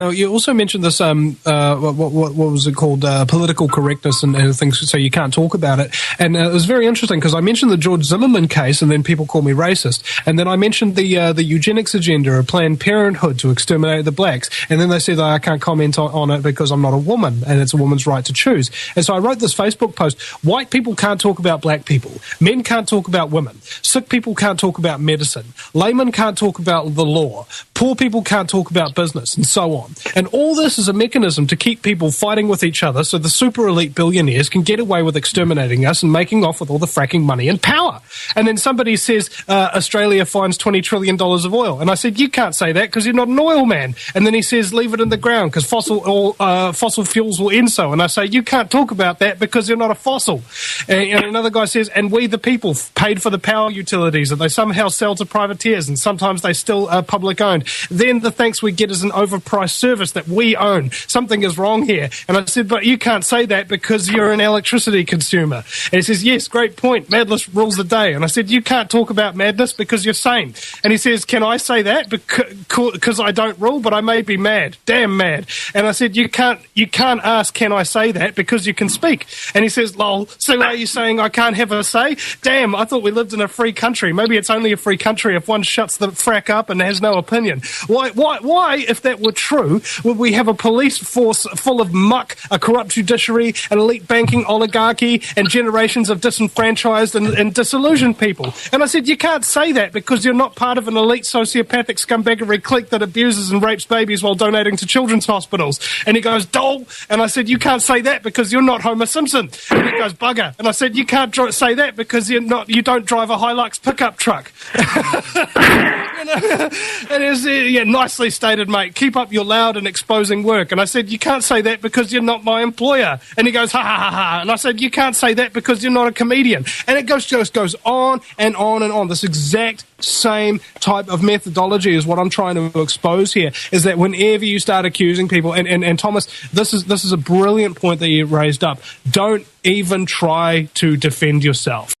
Oh, you also mentioned this, what was it called, political correctness and things, so you can't talk about it. And it was very interesting because I mentioned the George Zimmerman case, and then people call me racist. And then I mentioned the eugenics agenda of Planned Parenthood to exterminate the blacks. And then they said that I can't comment on it because I'm not a woman, and it's a woman's right to choose. And so I wrote this Facebook post: white people can't talk about black people, men can't talk about women, sick people can't talk about medicine, laymen can't talk about the law, poor people can't talk about business, and so on. And all this is a mechanism to keep people fighting with each other so the super elite billionaires can get away with exterminating us and making off with all the fracking money and power. And then somebody says Australia finds $20 trillion of oil. And I said, you can't say that because you're not an oil man. And then he says, leave it in the ground because fossil fuels will end so. And I say, you can't talk about that because you're not a fossil. And another guy says, and we the people paid for the power utilities that they somehow sell to privateers, and sometimes they still are public owned. Then the thanks we get is an overpriced service that we own. Something is wrong here. And I said, but you can't say that because you're an electricity consumer. And he says, yes, great point. Madness rules the day. And I said, you can't talk about madness because you're sane. And he says, can I say that because I don't rule, but I may be mad, damn mad. And I said, you can't ask, can I say that, because you can speak. And he says, lol, so are you saying I can't have a say? Damn, I thought we lived in a free country. Maybe it's only a free country if one shuts the frack up and has no opinion. Why, if that were true, would we have a police force full of muck, a corrupt judiciary, an elite banking oligarchy, and generations of disenfranchised and disillusioned people? And I said, you can't say that because you're not part of an elite sociopathic scumbaggery clique that abuses and rapes babies while donating to children's hospitals. And he goes, dole. And I said, you can't say that because you're not Homer Simpson. And he goes, bugger. And I said, you can't say that because you don't drive a Hilux pickup truck. It is, nicely stated, mate. Keep up your loud and exposing work. And I said, you can't say that because you're not my employer. And he goes, ha, ha, ha, ha. And I said, you can't say that because you're not a comedian. And it just goes on and on and on. This exact same type of methodology is what I'm trying to expose here, is that whenever you start accusing people, and Thomas, this is a brilliant point that you raised up. Don't even try to defend yourself.